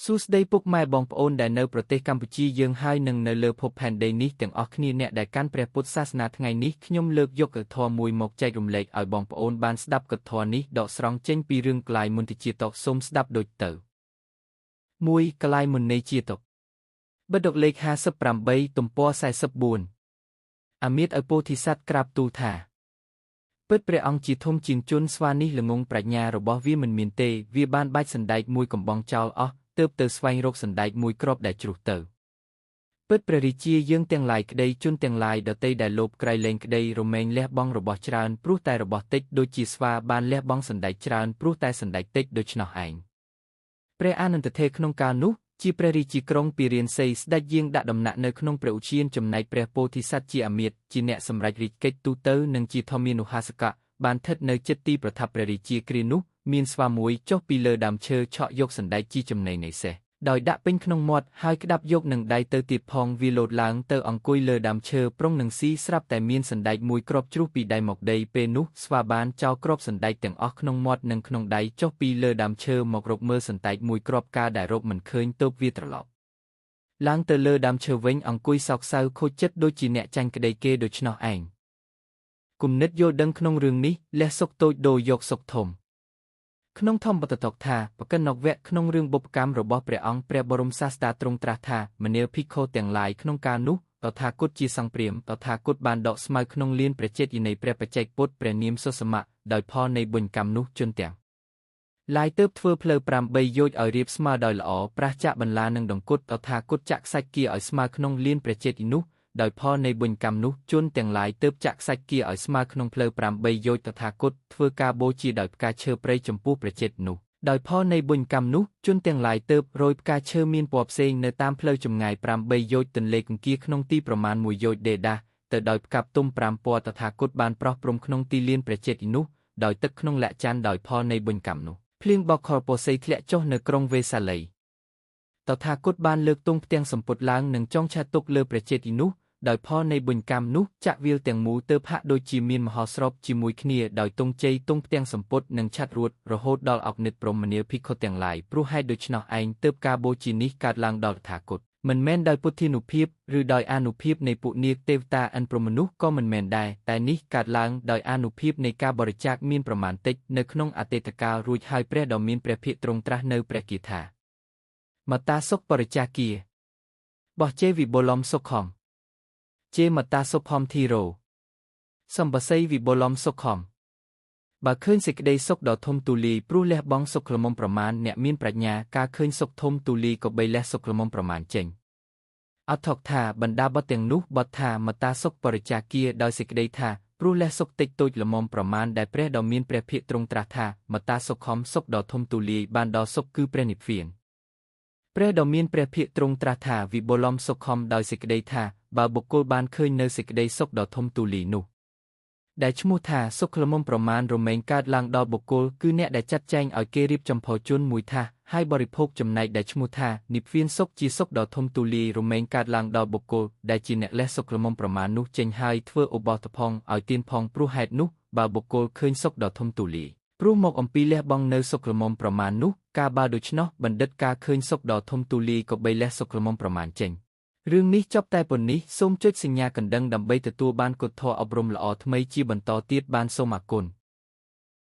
សួស្តីពុកម៉ែបងប្អូនដែលនៅប្រទេសកម្ពុជាយើងហើយនិងនៅលើភពផែនដីនេះទាំងអស់គ្នាអ្នកដែលកាន់ព្រះពុទ្ធសាសនាថ្ងៃនេះខ្ញុំលើកយកកថាមួយមកចែករំលែកឲ្យបងប្អូនបានស្ដាប់កថានេះដកស្រង់ចេញពីរឿងកលាយមន្តិជាតកសូមស្ដាប់ដូចទៅ1កលាយមន្តិជាតកបិដកលេខ58ទំព័រ44អាមាត្យឲ្យពោធិសត្វក្រាបទូលថាពិតព្រះអង្គជាធំជាងជនស្វានេះល្ងងប្រាជ្ញារបស់វាមិនមានទេវាបានបាច់សណ្ដែកមួយកំបងចោលអស់ទើបទៅស្វែងរកសណ្ដែកមួយគ្រាប់ដែលជ្រុះទៅពិតព្រះរាជាយើងទាំងឡាយក្តីជនទាំងឡាយដតីដែលលោភក្រៃលែងក្តីរមែងលះបង់របស់ច្រើនព្រោះតែរបស់តិចដូចជាស្វាបានលះបង់សណ្ដែកច្រើនព្រោះតែសណ្ដែកតិចដូច្នោះឯងព្រះអានន្ទថេរក្នុងកាលនោះជាព្រះរាជាក្រុងពារាណសីស្ដេចយាងដាក់ដំណាក់នៅក្នុងព្រះឧទ្យានចំណែកព្រះពោធិសត្វជាអាមាត្យជាអ្នកសម្រេចរាជកិច្ចទូទៅនិងជាធម្មានុហាសកៈបានស្ថិតនៅជិតទីប្រថាប់ព្រះរាជាគ្រានោះមានស្វាមួយចុះពីលើដើមឈើឆក់យកសណ្ដែកជីចំណីនៃសេះដោយដាក់ពេញក្នុងមាត់ហើយក្តាប់យកនឹងដៃទៅទៀតផងវាលោតឡើងទៅអង្គុយលើដើមឈើប្រុងនឹងស៊ីស្រាប់តែមានសណ្ដែកមួយគ្រាប់ជ្រុះពីដៃមកដីពេលនោះស្វាបានចោលគ្រាប់សណ្ដែកទាំងអស់ក្នុងមាត់និងក្នុងដៃចុះពីលើដើមឈើមករកមើលសណ្ដែកមួយគ្រាប់ការដែលរកមិនឃើញទើបវាត្រឡប់ឡើងទៅលើដើមឈើវិញអង្គុយសោកសៅខូចចិត្តដូចជាអ្នកចាញ់ក្តីគេដូច្នោះឯងគំនិតយល់ដឹងក្នុងរឿងនេះលះសុខតូចដូរយកសុខធំក្នុងធម្មបទតកថាបកិណកវៈក្នុងរឿងបុព្វកម្មរបស់ព្រះអង្គព្រះបរមសាស្តាទ្រង់ត្រាស់ថាមនាលភិក្ខុទាំងឡាយក្នុងកាលនោះតថាគតជាសង្ព្រាមតថាគតបានដកស្មៅក្នុងលានព្រះចេតិយនៃព្រះបច្ចេកពុទ្ធព្រះនាមសុសមៈដោយផលនៃបុញ្ញកម្មនោះជនទាំងឡាយទើបធ្វើផ្លូវ8យោជន៍ឲ្យរៀបស្មើដោយល្អប្រះចាក់បន្លានិងដង្គត់តថាគតចាក់ខ្សាច់គៀឲ្យស្មើក្នុងលានព្រះចេតិយនោះដោយផលនៃបុញ្ញកម្មនោះជនទាំងឡាយទើបចាក់ខ្សាច់គៀឲ្យស្មើក្នុងផ្លូវ8យោជន៍តថាគតធ្វើការបូជាដោយផ្កាឈើព្រៃចំពោះព្រះចេតិយនោះដោយផលនៃបុញ្ញកម្មនោះជនទាំងឡាយទើបរោយផ្កាឈើមានពណ៌ផ្សេងនៅតាមផ្លូវចម្ងាយ8យោជន៍ទន្លេគង្គៀក្នុងទីប្រមាណ1យោជន៍ដេដាសទៅដោយផ្កាផ្ទុំ5ពណ៌តថាគតបានប្រោះព្រំក្នុងទីលានព្រះចេតិយនោះដោយទឹកក្នុងលក្ខច័ន្ទដោយផលនៃបុញ្ញកម្មនោះភ្លៀងបកខលពោសីធ្លាក់ចុះនៅក្រុងវេសាលីតថាគតបានលើកទង់ផ្ទាំងសម្ពុតឡើងនិងចងឆាទុកលើព្រះចេតិយនោះដោយផលនៃបុញ្ញកម្មនោះចាក់វាលទាំងមូលទើបហាក់ដូចជាមានមហោស្រពជាមួយគ្នាដោយទង់ជ័យទង់ផ្ទាំងសម្ពុតនិងឆាត់រួតរហូតដល់អុកនិតព្រមនាលភិក្ខុទាំងឡាយព្រោះហេតុដូច្នោះឯងទើបការបូជានេះកើតឡើងដល់តថាគតមិនមែនដោយពុទ្ធានុភាពឬដោយអានុភាពនៃពួកនាគទេវតាអិនព្រហ្មមនុស្សក៏មិនមែនដែរតែនេះកើតឡើងដោយអានុភាពនៃការបរិច្ចាគមានប្រមាណតិចនៅក្នុងអតីតកាលរួចហើយព្រះដ៏មានព្រះភិក្ខត្รงត្រាស់នៅព្រះគាថាមតាសុខបរិច្ចាគាបោះជេវិបុលំសុខំជេមតាសុខំធីរោសំបស័យវិបុលំសុខំបើឃើញសេចក្តីសុខដ៏ធំទូលាយព្រោះលះបង់សុខល្មមប្រមាណអ្នកមានប្រាជ្ញាការឃើញសុខធំទូលាយក៏បីលះសុខល្មមប្រមាណចេញអត្ថកថាបណ្ដាបទទាំងនោះបទថាមតាសុខបរិច្ចាគាដោយសេចក្តីថាព្រោះលះសុខតិចតូចល្មមប្រមាណដែលព្រះដ៏មានព្រះភិក្ខទ្រង់ត្រាស់ថាមតាសុខំសុខដ៏ធំទូលាយបានដល់សុខគឺព្រះនិព្វានព្រះដ៏មានព្រះភិក្ខទ្រង់ត្រាស់ថាវិបុលំសុខំដោយសេចក្តីថាបើបុគ្គលបានឃើញនៅសេចក្តីសុខដ៏ធំទូលាយនោះដែលឈ្មោះថាសុខល្មមប្រមាណរមែងកើតឡើងដល់បុគ្គលគឺអ្នកដែលចាត់ចែងឲ្យគេរៀបចំផោជនមួយថាហើយបរិភោគចំណែកដែលឈ្មោះថានិព្វានសុខជាសុខដ៏ធំទូលាយរមែងកើតឡើងដល់បុគ្គលដែលជាអ្នកលះសុខល្មមប្រមាណនោះចេញហើយធ្វើឧបោសថផងឲ្យទានផងព្រោះហេតុនោះបើបុគ្គលឃើញសុខដ៏ធំទូលាយព្រោះមកអំពីលះបង់នៅសុខល្មមប្រមាណនោះការបើដូច្នោះបណ្ឌិតការឃើញសុខដ៏ធំទូលាយក៏បីលះសុខល្មមប្រមាណចេញរឿងនេះចប់តែប៉ុណ្នេះសូមចុចសញ្ញាកណ្ដឹងដើម្បីទទួលបានគុណធម៌អប់រំល្អថ្មីជាបន្តទៀតបានសូមអរគុណ